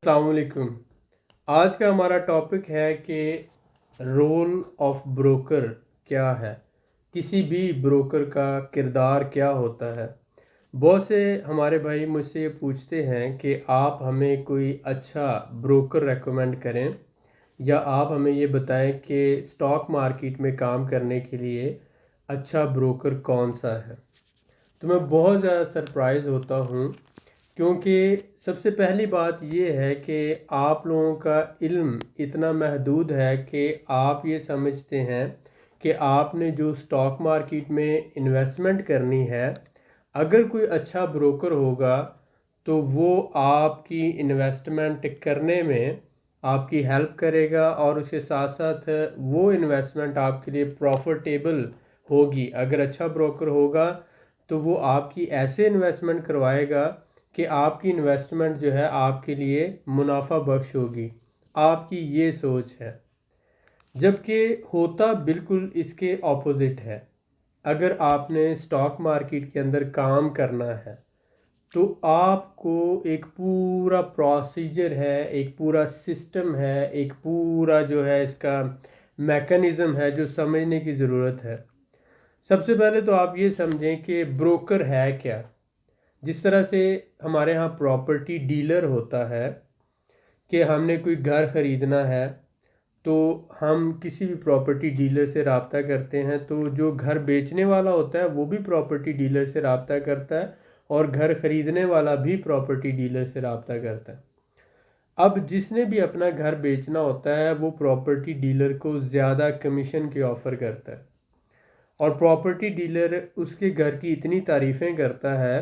अस्सलाम वालेकुम। आज का हमारा टॉपिक है कि रोल ऑफ ब्रोकर क्या है, किसी भी ब्रोकर का किरदार क्या होता है। बहुत से हमारे भाई मुझसे ये पूछते हैं कि आप हमें कोई अच्छा ब्रोकर रेकमेंड करें या आप हमें ये बताएं कि स्टॉक मार्केट में काम करने के लिए अच्छा ब्रोकर कौन सा है। तो मैं बहुत ज़्यादा सरप्राइज़ होता हूँ, क्योंकि सबसे पहली बात ये है कि आप लोगों का इल्म इतना महदूद है कि आप ये समझते हैं कि आपने जो स्टॉक मार्केट में इन्वेस्टमेंट करनी है, अगर कोई अच्छा ब्रोकर होगा तो वो आपकी इन्वेस्टमेंट करने में आपकी हेल्प करेगा और उसके साथ साथ वो इन्वेस्टमेंट आपके लिए प्रॉफिटेबल होगी। अगर अच्छा ब्रोकर होगा तो वो आपकी ऐसे इन्वेस्टमेंट करवाएगा कि आपकी इन्वेस्टमेंट जो है आपके लिए मुनाफा बख्श होगी। आपकी ये सोच है, जबकि होता बिल्कुल इसके ऑपोजिट है। अगर आपने स्टॉक मार्केट के अंदर काम करना है तो आपको एक पूरा प्रोसीजर है, एक पूरा सिस्टम है, एक पूरा जो है इसका मैकेनिज़्म है जो समझने की ज़रूरत है। सबसे पहले तो आप ये समझें कि ब्रोकर है क्या। जिस तरह से हमारे यहाँ प्रॉपर्टी डीलर होता है कि हमने कोई घर ख़रीदना है तो हम किसी भी प्रॉपर्टी डीलर से रब्ता करते हैं, तो जो घर बेचने वाला होता है वो भी प्रॉपर्टी डीलर से रब्ता करता है और घर ख़रीदने वाला भी प्रॉपर्टी डीलर से रब्ता करता है। अब जिसने भी अपना घर बेचना होता है वो प्रॉपर्टी डीलर को ज़्यादा कमीशन के ऑफ़र करता है और प्रॉपर्टी डीलर उसके घर की इतनी तारीफ़ें करता है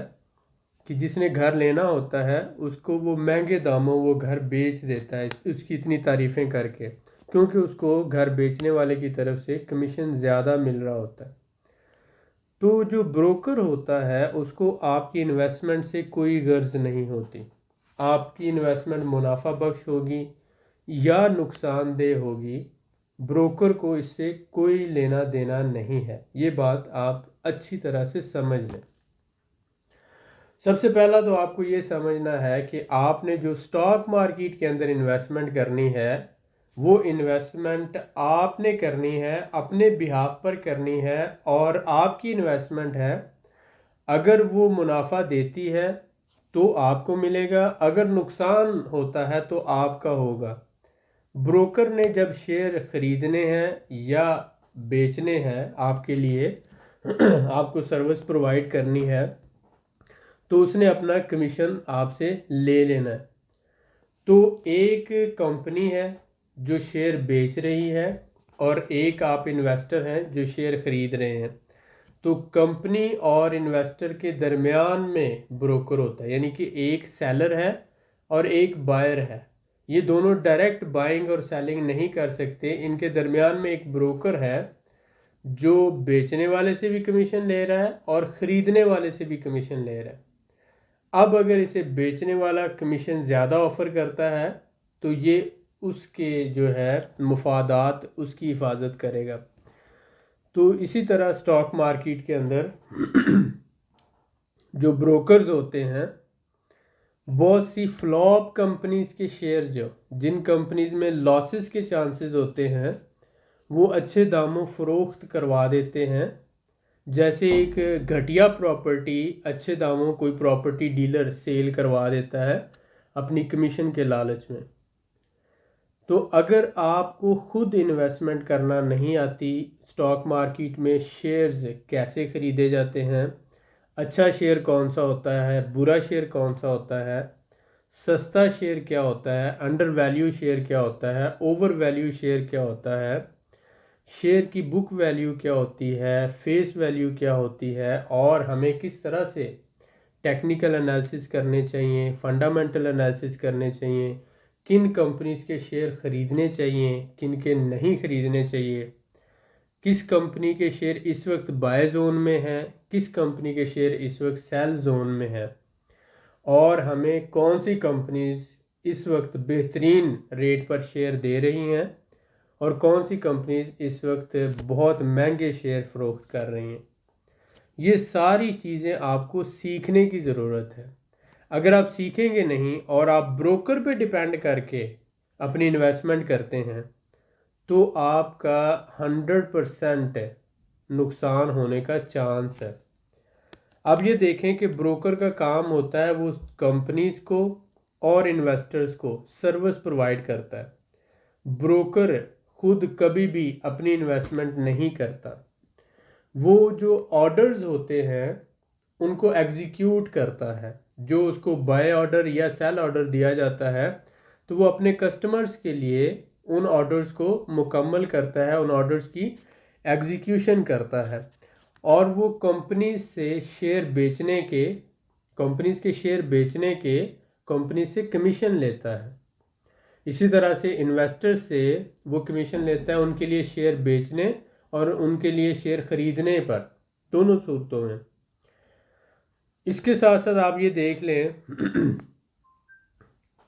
कि जिसने घर लेना होता है उसको वो महंगे दामों वो घर बेच देता है उसकी इतनी तारीफ़ें करके, क्योंकि उसको घर बेचने वाले की तरफ से कमीशन ज़्यादा मिल रहा होता है। तो जो ब्रोकर होता है उसको आपकी इन्वेस्टमेंट से कोई गर्ज नहीं होती। आपकी इन्वेस्टमेंट मुनाफा बख्श होगी या नुकसानदेह होगी, ब्रोकर को इससे कोई लेना देना नहीं है। ये बात आप अच्छी तरह से समझ लें। सबसे पहला तो आपको ये समझना है कि आपने जो स्टॉक मार्केट के अंदर इन्वेस्टमेंट करनी है वो इन्वेस्टमेंट आपने करनी है, अपने बिहाफ पर करनी है और आपकी इन्वेस्टमेंट है। अगर वो मुनाफा देती है तो आपको मिलेगा, अगर नुकसान होता है तो आपका होगा। ब्रोकर ने जब शेयर ख़रीदने हैं या बेचने हैं आपके लिए आपको सर्विस प्रोवाइड करनी है तो उसने अपना कमीशन आपसे ले लेना है। तो एक कंपनी है जो शेयर बेच रही है और एक आप इन्वेस्टर हैं जो शेयर ख़रीद रहे हैं। तो कंपनी और इन्वेस्टर के दरमियान में ब्रोकर होता है, यानी कि एक सेलर है और एक बायर है। ये दोनों डायरेक्ट बाइंग और सेलिंग नहीं कर सकते। इनके दरमियान में एक ब्रोकर है जो बेचने वाले से भी कमीशन ले रहा है और ख़रीदने वाले से भी कमीशन ले रहा है। अब अगर इसे बेचने वाला कमीशन ज़्यादा ऑफ़र करता है तो ये उसके जो है मुफादात उसकी हिफाजत करेगा। तो इसी तरह स्टॉक मार्केट के अंदर जो ब्रोकर्स होते हैं, बहुत सी फ्लॉप कंपनीज के शेयर जिन कंपनीज में लॉसेस के चांसेस होते हैं वो अच्छे दामों फ़रोख्त करवा देते हैं। जैसे एक घटिया प्रॉपर्टी अच्छे दामों कोई प्रॉपर्टी डीलर सेल करवा देता है अपनी कमीशन के लालच में। तो अगर आपको खुद इन्वेस्टमेंट करना नहीं आती, स्टॉक मार्केट में शेयर्स कैसे ख़रीदे जाते हैं, अच्छा शेयर कौन सा होता है, बुरा शेयर कौन सा होता है, सस्ता शेयर क्या होता है, अंडर वैल्यू शेयर क्या होता है, ओवर वैल्यू शेयर क्या होता है, शेयर की बुक वैल्यू क्या होती है, फेस वैल्यू क्या होती है और हमें किस तरह से टेक्निकल एनालिसिस करने चाहिए, फंडामेंटल एनालिसिस करने चाहिए, किन कंपनीज के शेयर ख़रीदने चाहिए, किन के नहीं ख़रीदने चाहिए, किस कंपनी के शेयर इस वक्त बाय जोन में हैं, किस कंपनी के शेयर इस वक्त सेल जोन में है और हमें कौन सी कंपनीज इस वक्त बेहतरीन रेट पर शेयर दे रही हैं और कौन सी कंपनीज इस वक्त बहुत महंगे शेयर फ़रोख्त कर रही हैं। ये सारी चीज़ें आपको सीखने की ज़रूरत है। अगर आप सीखेंगे नहीं और आप ब्रोकर पे डिपेंड करके अपनी इन्वेस्टमेंट करते हैं तो आपका 100% नुकसान होने का चांस है। अब ये देखें कि ब्रोकर का काम होता है वो कंपनीज को और इन्वेस्टर्स को सर्विस प्रोवाइड करता है। ब्रोकर खुद कभी भी अपनी इन्वेस्टमेंट नहीं करता। वो जो ऑर्डर्स होते हैं उनको एग्जीक्यूट करता है। जो उसको बाय ऑर्डर या सेल ऑर्डर दिया जाता है तो वो अपने कस्टमर्स के लिए उन ऑर्डर्स को मुकम्मल करता है, उन ऑर्डर्स की एग्जीक्यूशन करता है और वो कंपनी से शेयर बेचने के कंपनी से कमीशन लेता है। इसी तरह से इन्वेस्टर से वो कमीशन लेता है उनके लिए शेयर बेचने और उनके लिए शेयर खरीदने पर, दोनों सूरतों में। इसके साथ साथ आप ये देख लें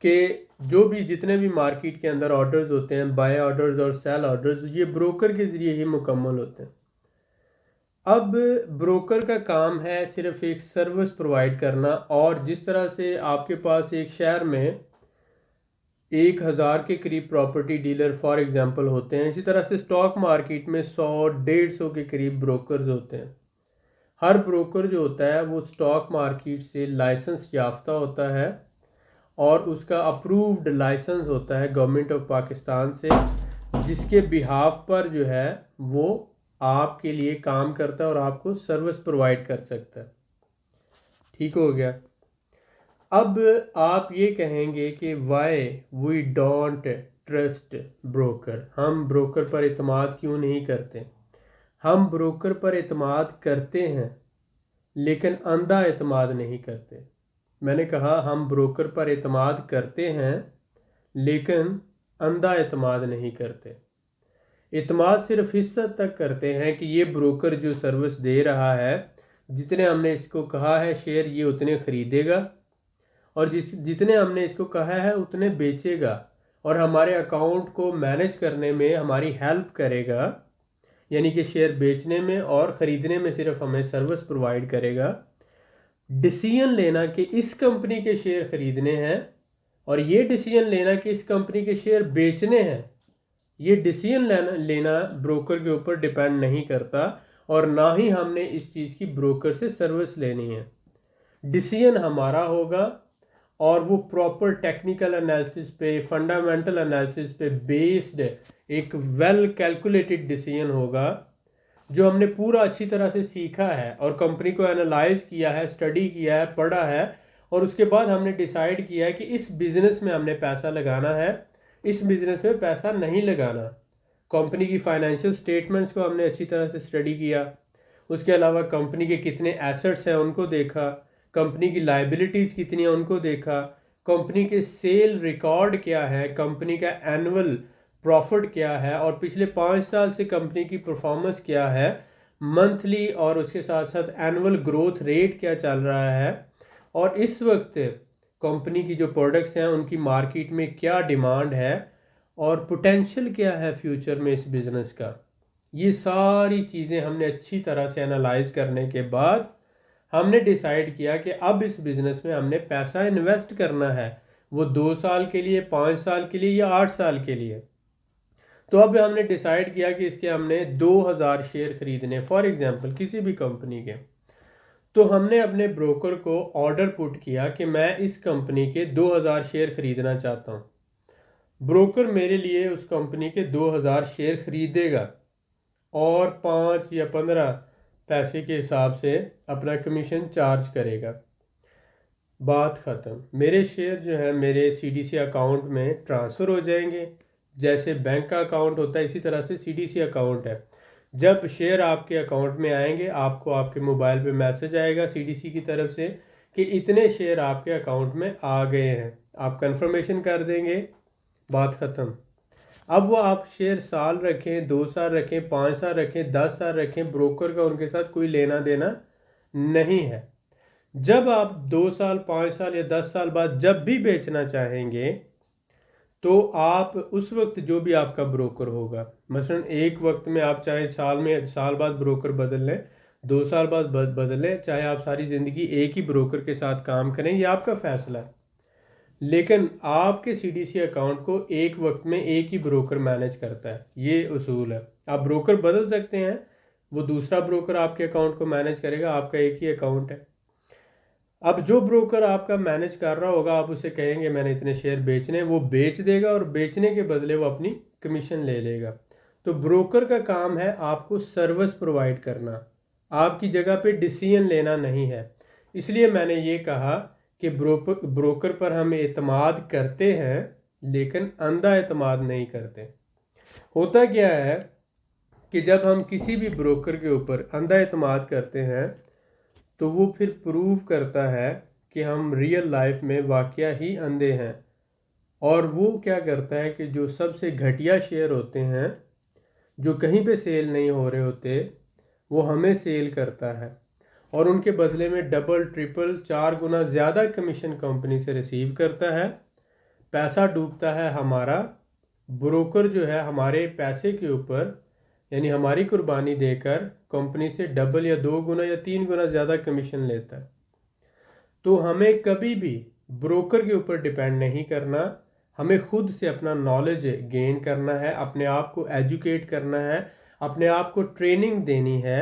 कि जितने भी मार्केट के अंदर ऑर्डर्स होते हैं, बाय ऑर्डर्स और सेल ऑर्डर्स, ये ब्रोकर के ज़रिए ही मुकम्मल होते हैं। अब ब्रोकर का काम है सिर्फ एक सर्विस प्रोवाइड करना, और जिस तरह से आपके पास एक शहर में 1000 के करीब प्रॉपर्टी डीलर फॉर एग्जांपल होते हैं, इसी तरह से स्टॉक मार्केट में 100-150 के करीब ब्रोकर्स होते हैं। हर ब्रोकर जो होता है वो स्टॉक मार्केट से लाइसेंस याफ्ता होता है और उसका अप्रूव्ड लाइसेंस होता है गवर्नमेंट ऑफ पाकिस्तान से, जिसके बिहाफ पर जो है वो आपके लिए काम करता है और आपको सर्विस प्रोवाइड कर सकता है। ठीक हो गया। अब आप ये कहेंगे कि why we don't trust broker, हम ब्रोकर पर इत्मीनान क्यों नहीं करते? हम ब्रोकर पर इत्मीनान करते हैं लेकिन अंधा इत्मीनान नहीं करते। मैंने कहा हम ब्रोकर पर इत्मीनान करते हैं लेकिन अंधा इत्मीनान नहीं करते। इत्मीनान सिर्फ इस हद तक करते हैं कि ये ब्रोकर जो सर्विस दे रहा है, जितने हमने इसको कहा है शेयर ये उतने खरीदेगा और जितने हमने इसको कहा है उतने बेचेगा और हमारे अकाउंट को मैनेज करने में हमारी हेल्प करेगा, यानी कि शेयर बेचने में और ख़रीदने में सिर्फ हमें सर्विस प्रोवाइड करेगा। डिसीजन लेना कि इस कंपनी के शेयर ख़रीदने हैं और ये डिसीजन लेना कि इस कंपनी के शेयर बेचने हैं, ये डिसीजन लेना ब्रोकर के ऊपर डिपेंड नहीं करता और ना ही हमने इस चीज़ की ब्रोकर से सर्विस लेनी है। डिसीजन हमारा होगा और वो प्रॉपर टेक्निकल एनालिसिस पे, फंडामेंटल एनालिसिस पे बेस्ड एक वेल कैलकुलेटेड डिसीजन होगा जो हमने पूरा अच्छी तरह से सीखा है और कंपनी को एनालाइज किया है, स्टडी किया है, पढ़ा है और उसके बाद हमने डिसाइड किया है कि इस बिज़नेस में हमने पैसा लगाना है, इस बिज़नेस में पैसा नहीं लगाना। कंपनी की फाइनेंशियल स्टेटमेंट्स को हमने अच्छी तरह से स्टडी किया, उसके अलावा कंपनी के कितने एसेट्स हैं उनको देखा, कंपनी की लाइबिलिटीज़ कितनी हैं उनको देखा, कंपनी के सेल रिकॉर्ड क्या है, कंपनी का एनुअल प्रॉफिट क्या है और पिछले 5 साल से कंपनी की परफॉर्मेंस क्या है, मंथली और उसके साथ साथ एनुअल ग्रोथ रेट क्या चल रहा है और इस वक्त कंपनी की जो प्रोडक्ट्स हैं उनकी मार्केट में क्या डिमांड है और पोटेंशियल क्या है फ्यूचर में इस बिज़नेस का। ये सारी चीज़ें हमने अच्छी तरह से एनालाइज करने के बाद हमने डिसाइड किया कि अब इस बिज़नेस में हमने पैसा इन्वेस्ट करना है, वो 2 साल के लिए, 5 साल के लिए या 8 साल के लिए। तो अब हमने डिसाइड किया कि इसके हमने 2000 शेयर खरीदने फॉर एग्जांपल किसी भी कंपनी के। तो हमने अपने ब्रोकर को ऑर्डर पुट किया कि मैं इस कंपनी के 2000 शेयर खरीदना चाहता हूँ। ब्रोकर मेरे लिए उस कंपनी के 2000 शेयर खरीदेगा और 5 या 15 पैसे के हिसाब से अपना कमीशन चार्ज करेगा। बात ख़त्म। मेरे शेयर जो है मेरे सीडीसी अकाउंट में ट्रांसफ़र हो जाएंगे। जैसे बैंक का अकाउंट होता है इसी तरह से सीडीसी अकाउंट है। जब शेयर आपके अकाउंट में आएंगे आपको आपके मोबाइल पे मैसेज आएगा सीडीसी की तरफ से कि इतने शेयर आपके अकाउंट में आ गए हैं, आप कंफर्मेशन कर देंगे, बात ख़त्म। अब वो आप शेयर साल रखें, 2 साल रखें, 5 साल रखें, 10 साल रखें, ब्रोकर का उनके साथ कोई लेना देना नहीं है। जब आप 2 साल, 5 साल या 10 साल बाद जब भी बेचना चाहेंगे तो आप उस वक्त जो भी आपका ब्रोकर होगा, मसलन एक वक्त में आप चाहे साल बाद ब्रोकर बदल लें, 2 साल बाद बदलें, चाहे आप सारी ज़िंदगी एक ही ब्रोकर के साथ काम करें, ये आपका फ़ैसला है। लेकिन आपके CDC अकाउंट को एक वक्त में एक ही ब्रोकर मैनेज करता है, ये उसूल है। आप ब्रोकर बदल सकते हैं, वो दूसरा ब्रोकर आपके अकाउंट को मैनेज करेगा, आपका एक ही अकाउंट है। अब जो ब्रोकर आपका मैनेज कर रहा होगा, आप उसे कहेंगे मैंने इतने शेयर बेचने, वो बेच देगा और बेचने के बदले वो अपनी कमीशन ले लेगा। तो ब्रोकर का काम है आपको सर्विस प्रोवाइड करना, आपकी जगह पे डिसीजन लेना नहीं है। इसलिए मैंने ये कहा कि ब्रोकर पर हम एतमाद करते हैं लेकिन अंधा एतमाद नहीं करते। होता क्या है कि जब हम किसी भी ब्रोकर के ऊपर अंधा एतमाद करते हैं तो वो फिर प्रूव करता है कि हम रियल लाइफ में वाकया ही अंधे हैं। और वो क्या करता है कि जो सबसे घटिया शेयर होते हैं, जो कहीं पे सेल नहीं हो रहे होते, वो हमें सेल करता है और उनके बदले में डबल ट्रिपल 4 गुना ज़्यादा कमीशन कंपनी से रिसीव करता है। पैसा डूबता है हमारा, ब्रोकर जो है हमारे पैसे के ऊपर यानी हमारी कुर्बानी देकर कंपनी से डबल या 2 गुना या 3 गुना ज़्यादा कमीशन लेता है। तो हमें कभी भी ब्रोकर के ऊपर डिपेंड नहीं करना, हमें खुद से अपना नॉलेज गेन करना है, अपने आप को एजुकेट करना है, अपने आप को ट्रेनिंग देनी है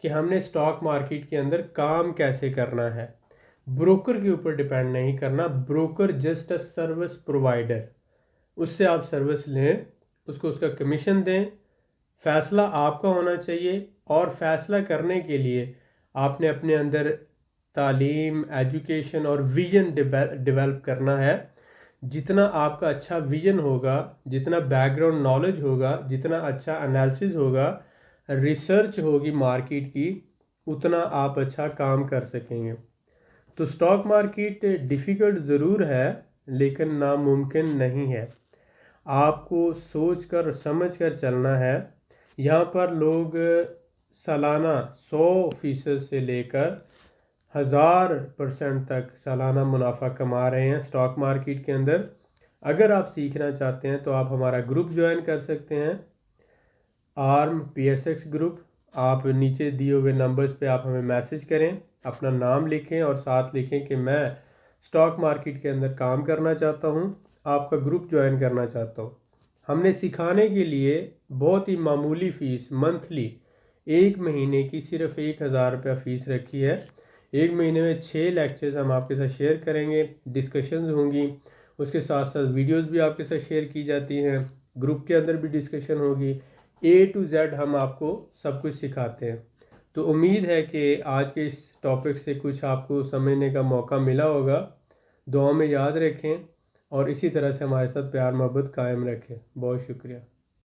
कि हमने स्टॉक मार्केट के अंदर काम कैसे करना है। ब्रोकर के ऊपर डिपेंड नहीं करना, broker just a service provider, उससे आप सर्विस लें, उसको उसका कमीशन दें। फ़ैसला आपका होना चाहिए और फ़ैसला करने के लिए आपने अपने अंदर तालीम, एजुकेशन और विज़न डेवलप करना है। जितना आपका अच्छा विज़न होगा, जितना बैकग्राउंड नॉलेज होगा, जितना अच्छा एनालिसिस होगा, रिसर्च होगी मार्केट की, उतना आप अच्छा काम कर सकेंगे। तो स्टॉक मार्केट डिफ़िकल्ट ज़रूर है लेकिन नामुमकिन नहीं है। आपको सोच कर समझ कर चलना है। यहाँ पर लोग सालाना 100% से लेकर 1000% तक सालाना मुनाफा कमा रहे हैं स्टॉक मार्केट के अंदर। अगर आप सीखना चाहते हैं तो आप हमारा ग्रुप ज्वाइन कर सकते हैं, आर्म PSX ग्रुप। आप नीचे दिए हुए नंबर्स पे आप हमें मैसेज करें, अपना नाम लिखें और साथ लिखें कि मैं स्टॉक मार्केट के अंदर काम करना चाहता हूँ, आपका ग्रुप ज्वाइन करना चाहता हूँ। हमने सिखाने के लिए बहुत ही मामूली फ़ीस मंथली 1 महीने की सिर्फ 1000 रुपया फ़ीस रखी है। 1 महीने में 6 लेक्चर्स हम आपके साथ शेयर करेंगे, डिस्कशंस होंगी, उसके साथ साथ वीडियोस भी आपके साथ शेयर की जाती हैं, ग्रुप के अंदर भी डिस्कशन होगी। A to Z हम आपको सब कुछ सिखाते हैं। तो उम्मीद है कि आज के इस टॉपिक से कुछ आपको समझने का मौका मिला होगा। दुआ में याद रखें और इसी तरह से हमारे साथ प्यार मोहब्बत कायम रखें। बहुत शुक्रिया।